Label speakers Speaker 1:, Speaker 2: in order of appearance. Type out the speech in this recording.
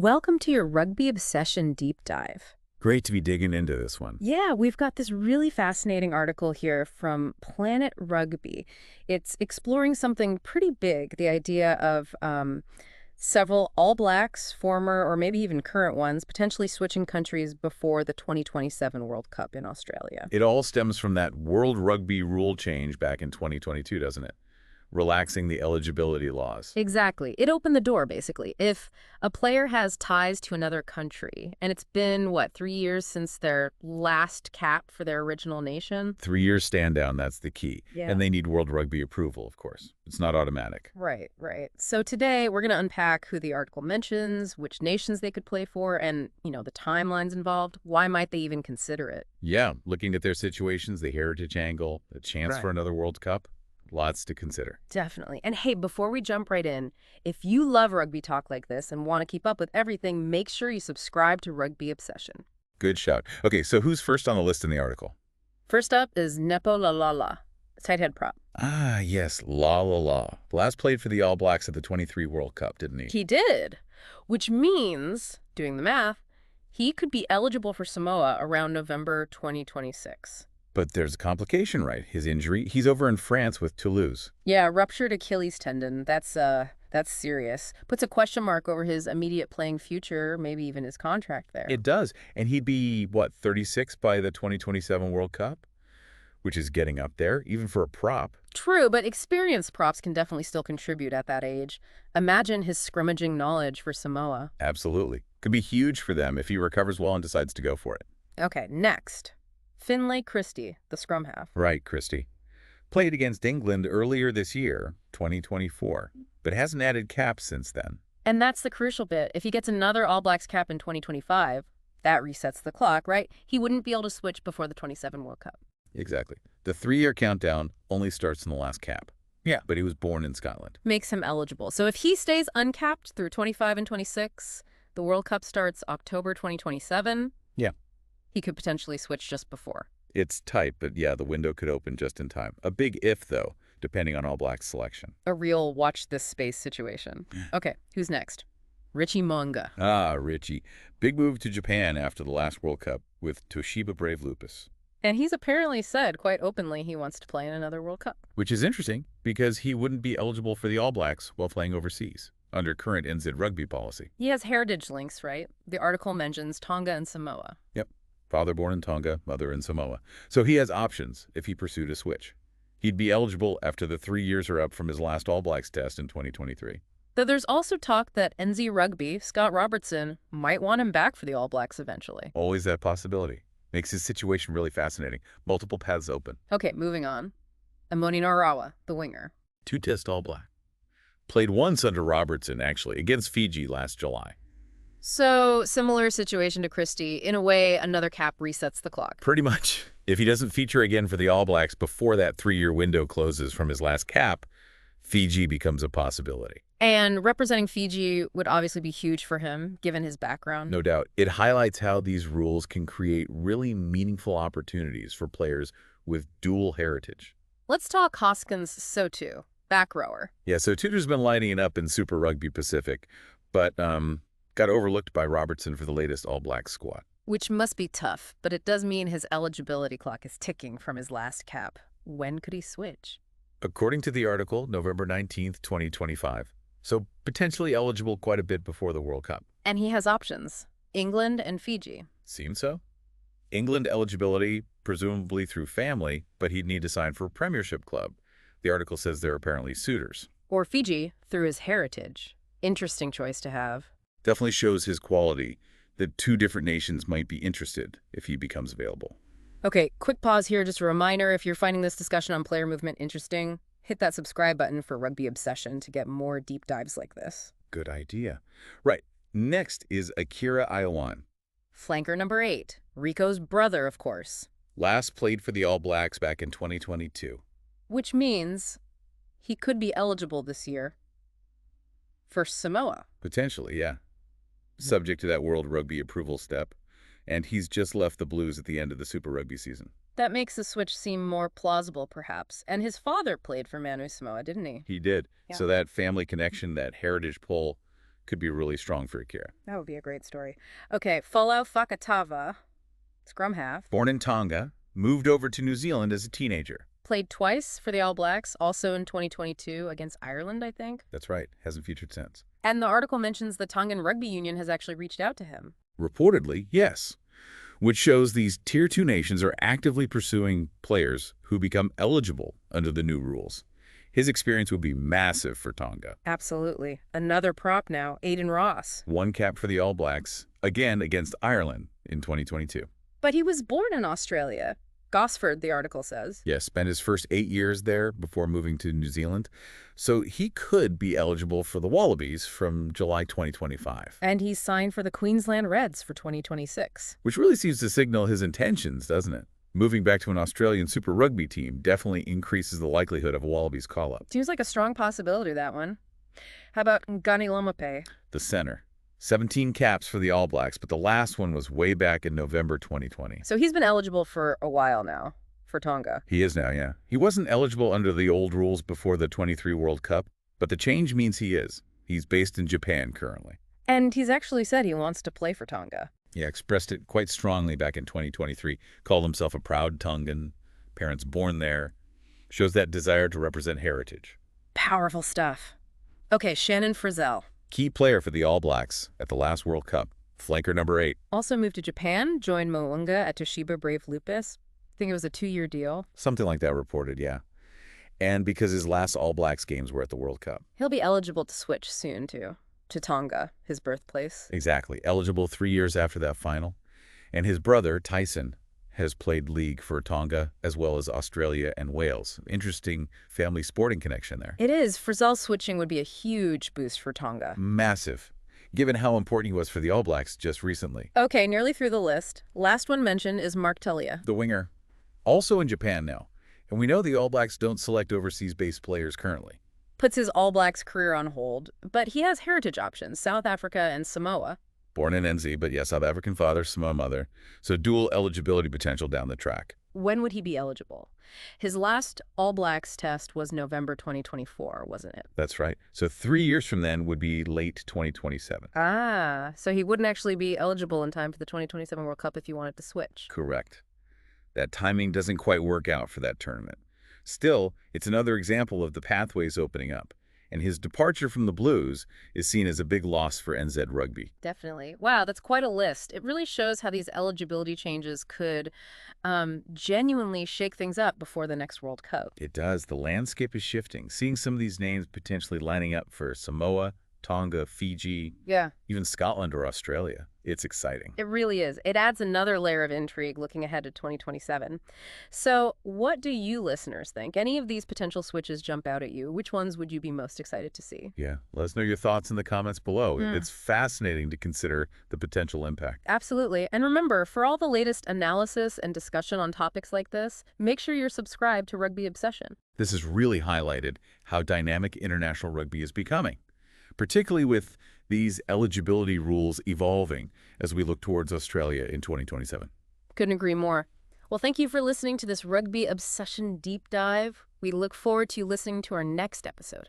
Speaker 1: Welcome to your Rugby Obsession Deep Dive.
Speaker 2: Great to be digging into this one.
Speaker 1: Yeah, we've got this really fascinating article here from Planet Rugby. It's exploring something pretty big, the idea of several All Blacks, former or maybe even current ones, potentially switching countries before the 2027 World Cup in Australia.
Speaker 2: It all stems from that World Rugby rule change back in 2022, doesn't it? Relaxing the eligibility laws.
Speaker 1: Exactly. It opened the door, basically. If a player has ties to another country, and it's been, 3 years since their last cap for their original nation?
Speaker 2: 3 years stand down, that's the key.
Speaker 1: Yeah.
Speaker 2: And they need World Rugby approval, of course. It's not automatic.
Speaker 1: Right, right. So today we're going to unpack who the article mentions, which nations they could play for, and, the timelines involved. Why might they even consider it?
Speaker 2: Yeah, looking at their situations, the heritage angle, the chance for another World Cup. Lots to consider.
Speaker 1: Definitely. And hey, before we jump right in, if you love rugby talk like this and want to keep up with everything, make sure you subscribe to Rugby Obsession.
Speaker 2: Good shout. Okay, so who's first on the list in the article?
Speaker 1: First up is Nepo Laulala, tight head prop.
Speaker 2: Ah, yes, Laulala. Last played for the All Blacks at the 23 World Cup, didn't he?
Speaker 1: He did, which means, doing the math, he could be eligible for Samoa around November 2026.
Speaker 2: But there's a complication, right? His injury. He's over in France with Toulouse.
Speaker 1: Yeah, ruptured Achilles tendon. That's serious. Puts a question mark over his immediate playing future, maybe even his contract there.
Speaker 2: It does. And he'd be, 36 by the 2027 World Cup? Which is getting up there, even for a prop.
Speaker 1: True, but experienced props can definitely still contribute at that age. Imagine his scrimmaging knowledge for Samoa.
Speaker 2: Absolutely. Could be huge for them if he recovers well and decides to go for it.
Speaker 1: Okay, next. Finlay Christie, the scrum half.
Speaker 2: Right, Christie. Played against England earlier this year, 2024, but hasn't added caps since then.
Speaker 1: And that's the crucial bit. If he gets another All Blacks cap in 2025, that resets the clock, right? He wouldn't be able to switch before the 27 World Cup.
Speaker 2: Exactly. The 3-year countdown only starts in the last cap. Yeah, but he was born in Scotland.
Speaker 1: Makes him eligible. So if he stays uncapped through 25 and 26, the World Cup starts October 2027.
Speaker 2: Yeah.
Speaker 1: He could potentially switch just before.
Speaker 2: It's tight, but yeah, the window could open just in time. A big if, though, depending on All Blacks selection.
Speaker 1: A real watch this space situation. Okay, who's next? Richie Mo'unga.
Speaker 2: Ah, Richie. Big move to Japan after the last World Cup with Toshiba Brave Lupus.
Speaker 1: And he's apparently said quite openly he wants to play in another World Cup.
Speaker 2: Which is interesting because he wouldn't be eligible for the All Blacks while playing overseas under current NZ rugby policy.
Speaker 1: He has heritage links, right? The article mentions Tonga and Samoa.
Speaker 2: Yep. Father born in Tonga, mother in Samoa. So he has options if he pursued a switch. He'd be eligible after the 3 years are up from his last All Blacks test in 2023.
Speaker 1: Though there's also talk that NZ Rugby, Scott Robertson, might want him back for the All Blacks eventually.
Speaker 2: Always that possibility. Makes his situation really fascinating. Multiple paths open.
Speaker 1: Okay, moving on. Norawa, the winger.
Speaker 2: 2-test All Black. Played once under Robertson, actually, against Fiji last July.
Speaker 1: So, similar situation to Christie. In a way, another cap resets the clock.
Speaker 2: Pretty much. If he doesn't feature again for the All Blacks before that 3-year window closes from his last cap, Fiji becomes a possibility.
Speaker 1: And representing Fiji would obviously be huge for him, given his background.
Speaker 2: No doubt. It highlights how these rules can create really meaningful opportunities for players with dual heritage.
Speaker 1: Let's talk Hoskins Sotu, back rower.
Speaker 2: Yeah, so Tudor's been lighting it up in Super Rugby Pacific, but got overlooked by Robertson for the latest All Blacks squad.
Speaker 1: Which must be tough, but it does mean his eligibility clock is ticking from his last cap. When could he switch?
Speaker 2: According to the article, November 19th, 2025. So potentially eligible quite a bit before the World Cup.
Speaker 1: And he has options. England and Fiji.
Speaker 2: Seems so. England eligibility, presumably through family, but he'd need to sign for a Premiership club. The article says they're apparently suitors.
Speaker 1: Or Fiji through his heritage. Interesting choice to have.
Speaker 2: Definitely shows his quality that 2 different nations might be interested if he becomes available.
Speaker 1: Okay, quick pause here. Just a reminder, if you're finding this discussion on player movement interesting, hit that subscribe button for Rugby Obsession to get more deep dives like this.
Speaker 2: Good idea. Right. Next is Akira Iowane.
Speaker 1: Flanker number 8. Rico's brother, of course.
Speaker 2: Last played for the All Blacks back in 2022.
Speaker 1: Which means he could be eligible this year for Samoa.
Speaker 2: Potentially, yeah. Subject to that World Rugby approval step. And he's just left the Blues at the end of the Super Rugby season.
Speaker 1: That makes the switch seem more plausible, perhaps. And his father played for Manu Samoa, didn't he?
Speaker 2: He did.
Speaker 1: Yeah.
Speaker 2: So that family connection, that heritage pull, could be really strong for Akira.
Speaker 1: That would be a great story. Okay, Folau Fakatava, scrum half,
Speaker 2: Born in Tonga, moved over to New Zealand as a teenager.
Speaker 1: played twice for the All Blacks, also in 2022 against Ireland, I think.
Speaker 2: That's right, hasn't featured since.
Speaker 1: And the article mentions the Tongan Rugby Union has actually reached out to him.
Speaker 2: Reportedly, yes, which shows these Tier 2 nations are actively pursuing players who become eligible under the new rules. His experience would be massive for Tonga.
Speaker 1: Absolutely. Another prop now, Aiden Ross.
Speaker 2: One cap for the All Blacks, again against Ireland in 2022.
Speaker 1: But he was born in Australia. Gosford, the article says.
Speaker 2: Yes, spent his first 8 years there before moving to New Zealand. So he could be eligible for the Wallabies from July 2025.
Speaker 1: And he's signed for the Queensland Reds for 2026.
Speaker 2: Which really seems to signal his intentions, doesn't it? Moving back to an Australian Super Rugby team definitely increases the likelihood of a Wallabies call-up.
Speaker 1: Seems like a strong possibility, that one. How about Ngani Lomape?
Speaker 2: The center. 17 caps for the All Blacks, but the last one was way back in November 2020.
Speaker 1: So he's been eligible for a while now, for Tonga.
Speaker 2: He is now, yeah. He wasn't eligible under the old rules before the 23 World Cup, but the change means he is. He's based in Japan currently.
Speaker 1: And he's actually said he wants to play for Tonga.
Speaker 2: Yeah, expressed it quite strongly back in 2023. Called himself a proud Tongan, parents born there. Shows that desire to represent heritage.
Speaker 1: Powerful stuff. Okay, Shannon Friselle.
Speaker 2: Key player for the All Blacks at the last World Cup. Flanker number 8.
Speaker 1: Also moved to Japan, joined Mo'unga at Toshiba Brave Lupus. I think it was a 2-year deal.
Speaker 2: Something like that reported, yeah. And because his last All Blacks games were at the World Cup.
Speaker 1: He'll be eligible to switch soon, too, to Tonga, his birthplace.
Speaker 2: Exactly. Eligible 3 years after that final. And his brother, Tyson, has played league for Tonga as well as Australia and Wales. Interesting family sporting connection there.
Speaker 1: It is. Friselle switching would be a huge boost for Tonga.
Speaker 2: Massive, given how important he was for the All Blacks just recently.
Speaker 1: Okay, nearly through the list. Last one mentioned is Mark Tellia.
Speaker 2: The winger, also in Japan now. And we know the All Blacks don't select overseas-based players currently.
Speaker 1: Puts his All Blacks career on hold, but he has heritage options, South Africa and Samoa.
Speaker 2: Born in NZ, but yes, South African father, Samoa mother. So dual eligibility potential down the track.
Speaker 1: When would he be eligible? His last All Blacks test was November 2024, wasn't it?
Speaker 2: That's right. So 3 years from then would be late 2027.
Speaker 1: Ah, so he wouldn't actually be eligible in time for the 2027 World Cup if he wanted to switch.
Speaker 2: Correct. That timing doesn't quite work out for that tournament. Still, it's another example of the pathways opening up. And his departure from the Blues is seen as a big loss for NZ Rugby.
Speaker 1: Definitely. Wow, that's quite a list. It really shows how these eligibility changes could genuinely shake things up before the next World Cup.
Speaker 2: It does. The landscape is shifting. Seeing some of these names potentially lining up for Samoa, Tonga, Fiji, even Scotland or Australia. It's exciting.
Speaker 1: It really is. It adds another layer of intrigue looking ahead to 2027. So what do you listeners think? Any of these potential switches jump out at you? Which ones would you be most excited to see?
Speaker 2: Yeah, let us know your thoughts in the comments below. It's fascinating to consider the potential impact.
Speaker 1: Absolutely. And remember, for all the latest analysis and discussion on topics like this, make sure you're subscribed to Rugby Obsession.
Speaker 2: This has really highlighted how dynamic international rugby is becoming, particularly with these eligibility rules evolving as we look towards Australia in 2027.
Speaker 1: Couldn't agree more. Well, thank you for listening to this Rugby Obsession deep dive. We look forward to you listening to our next episode.